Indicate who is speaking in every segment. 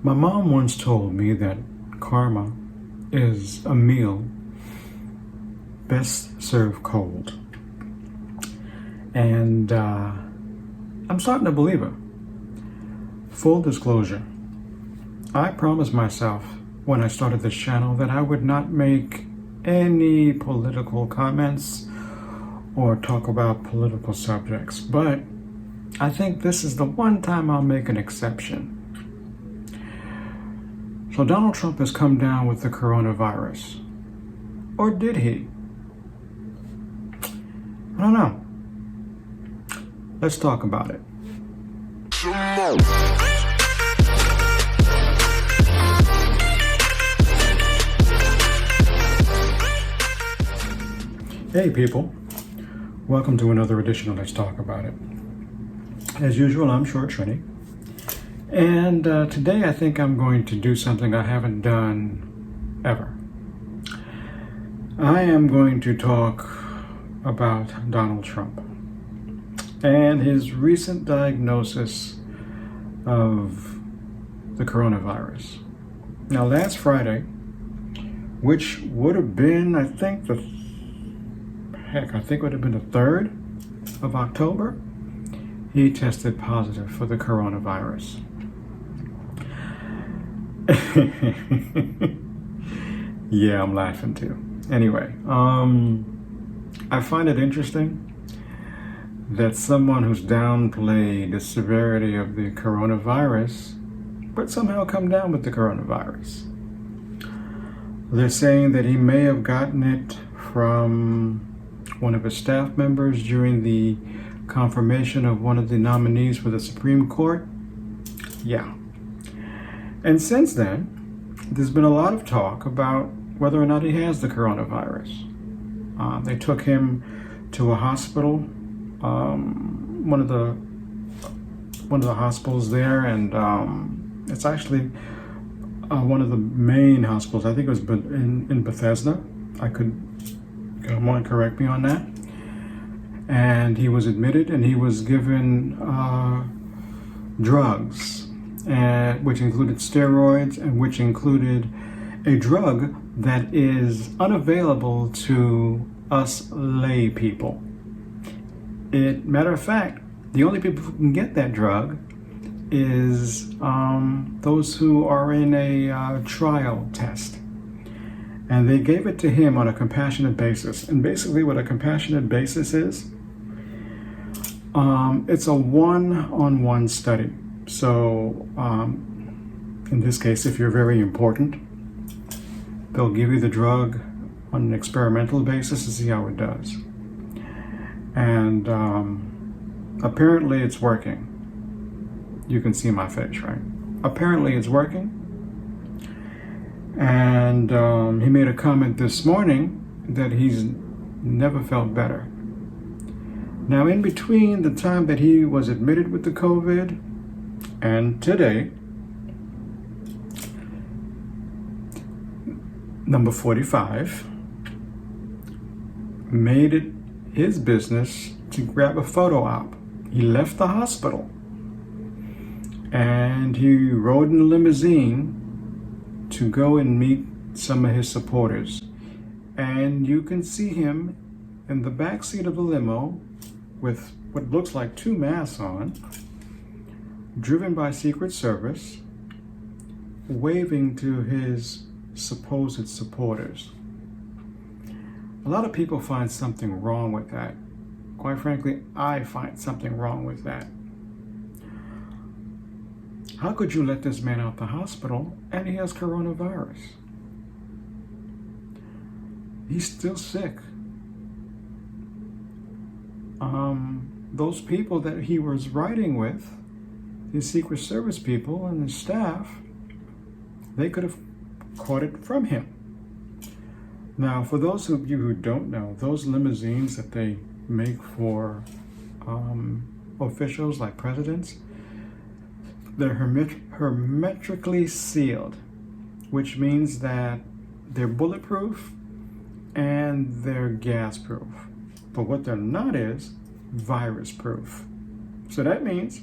Speaker 1: My mom once told me that karma is a meal best served cold. And I'm starting to believe her. Full disclosure, I promised myself when I started this channel that I would not make any political comments or talk about political subjects, but I think this is the one time I'll make an exception. So Donald Trump has come down with the coronavirus. Or did he? I don't know. Let's talk about it. Hey people, welcome to another edition of Let's Talk About It. As usual, I'm Short Trini. And today I think I'm going to do something I haven't done ever. I am going to talk about Donald Trump and his recent diagnosis of the coronavirus. Now, last Friday, which would have been, I think it would have been the 3rd of October, he tested positive for the coronavirus. Yeah, I'm laughing too. Anyway, I find it interesting that someone who's downplayed the severity of the coronavirus but somehow come down with the coronavirus. They're saying that he may have gotten it from one of his staff members during the confirmation of one of the nominees for the Supreme Court. Yeah. And since then, there's been a lot of talk about whether or not he has the coronavirus. They took him to a hospital, one of the hospitals there, and it's actually one of the main hospitals. I think it was in Bethesda. Someone correct me on that. And he was admitted, and he was given drugs, which included steroids, and which included a drug that is unavailable to us lay people. Matter of fact, the only people who can get that drug is those who are in a trial test. And they gave it to him on a compassionate basis. And basically what a compassionate basis is, it's a one-on-one study. So in this case, if you're very important, they'll give you the drug on an experimental basis to see how it does. And apparently it's working. You can see my face, right? Apparently it's working. And he made a comment this morning that he's never felt better. Now, in between the time that he was admitted with the COVID and today, number 45 made it his business to grab a photo op. He left the hospital and he rode in a limousine to go and meet some of his supporters. And you can see him in the back seat of the limo with what looks like 2 masks on, driven by Secret Service, waving to his supposed supporters. A lot of people find something wrong with that. Quite frankly, I find something wrong with that. How could you let this man out the hospital and he has coronavirus? He's still sick. Those people that he was riding with, his Secret Service people and his staff, they could have caught it from him. Now, for those of you who don't know, those limousines that they make for officials like presidents, they're hermetically sealed, which means that they're bulletproof and they're gas proof. But what they're not is virus proof. So that means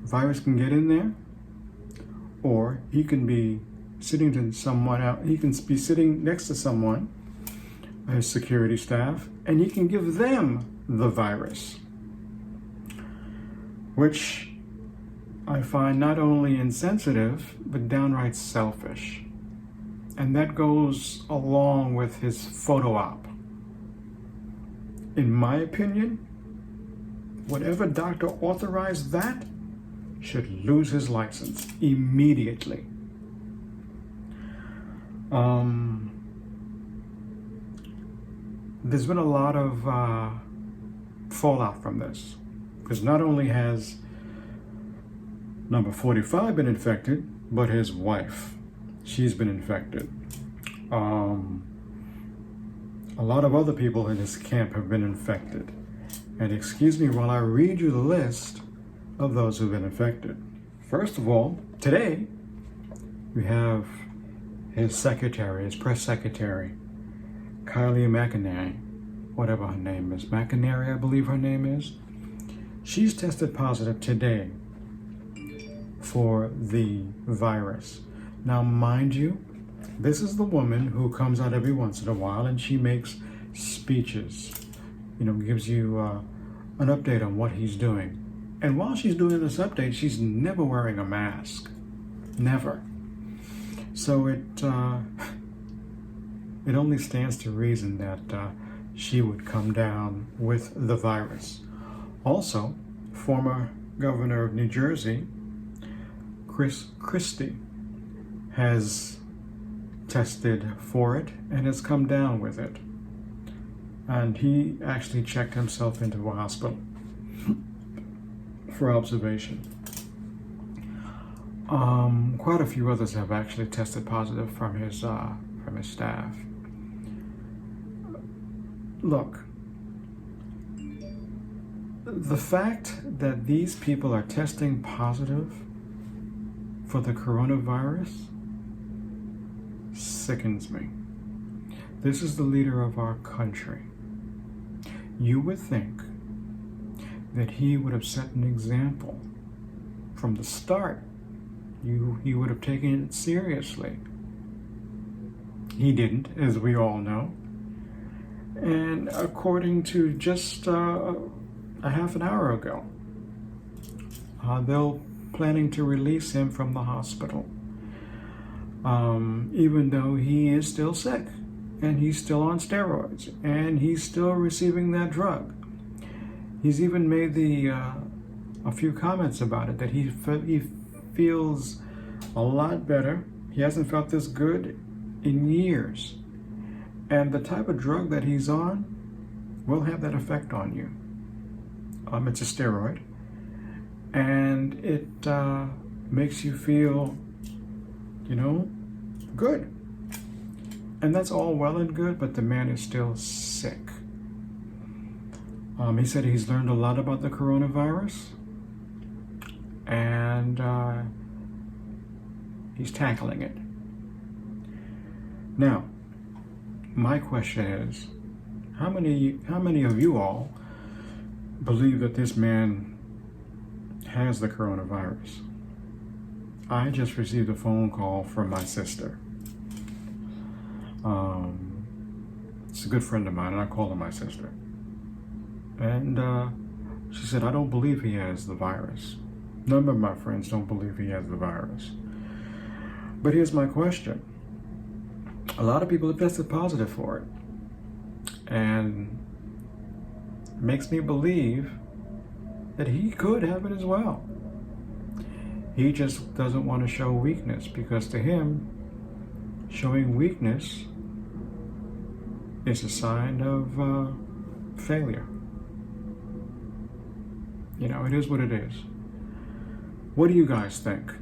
Speaker 1: virus can get in there, Or he can be sitting to someone else. He can be sitting next to someone, his security staff, and he can give them the virus, which I find not only insensitive, but downright selfish. And that goes along with his photo op. In my opinion, whatever doctor authorized that should lose his license immediately. There's been a lot of fallout from this, because not only has number 45 been infected, but his wife, she's been infected. A lot of other people in his camp have been infected. And excuse me while I read you the list of those who've been infected. First of all, today, we have his secretary, his press secretary, Kylie McInerney, whatever her name is. McInerney, I believe her name is. She's tested positive today for the virus. Now, mind you, this is the woman who comes out every once in a while and she makes speeches, gives you an update on what he's doing. And while she's doing this update, she's never wearing a mask. Never. So it only stands to reason that she would come down with the virus. Also, former governor of New Jersey, Chris Christie, has tested for it and has come down with it. And he actually checked himself into a hospital for observation. Quite a few others have actually tested positive from his staff. Look, the fact that these people are testing positive for the coronavirus sickens me. This is the leader of our country. You would think that he would have set an example from the start. He would have taken it seriously. He didn't, as we all know. And according to just a half an hour ago, they're planning to release him from the hospital, even though he is still sick and he's still on steroids and he's still receiving that drug. He's even made a few comments about it, that he feels a lot better. He hasn't felt this good in years. And the type of drug that he's on will have that effect on you. It's a steroid. And it makes you feel, good. And that's all well and good, but the man is still sick. He said he's learned a lot about the coronavirus, and he's tackling it. Now, my question is, how many of you all believe that this man has the coronavirus? I just received a phone call from my sister. It's a good friend of mine, and I call her my sister. And she said, I don't believe he has the virus. None of my friends don't believe he has the virus. But here's my question. A lot of people have tested positive for it. And it makes me believe that he could have it as well. He just doesn't want to show weakness, because to him, showing weakness is a sign of failure. It is what it is. What do you guys think?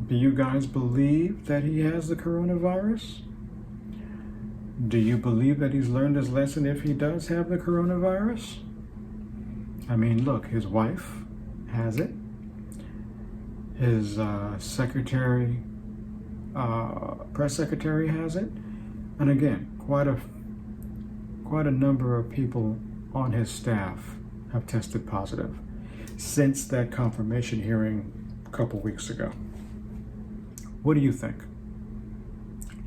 Speaker 1: Do you guys believe that he has the coronavirus? Do you believe that he's learned his lesson if he does have the coronavirus? I mean, look, his wife has it. His press secretary has it. And again, quite a number of people on his staff have tested positive since that confirmation hearing a couple weeks ago. What do you think?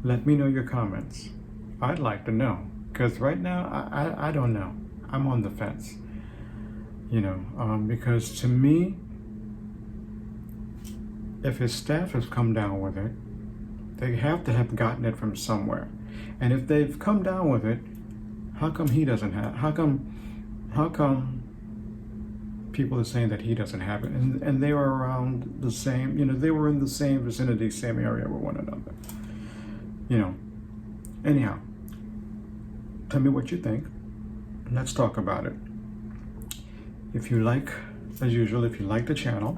Speaker 1: Let me know your comments. I'd like to know, because right now I don't know. I'm on the fence. Because to me, if his staff has come down with it, they have to have gotten it from somewhere. And if they've come down with it, how come he doesn't have? How come people are saying that he doesn't have it? And they were around the same, they were in the same vicinity, same area with one another. Anyhow, tell me what you think. Let's talk about it. If you like, as usual, if you like the channel,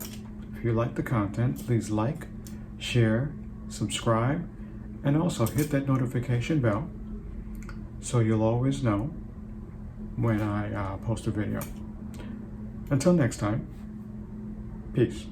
Speaker 1: if you like the content, please like, share, subscribe, and also hit that notification bell so you'll always know when I post a video. Until next time, peace.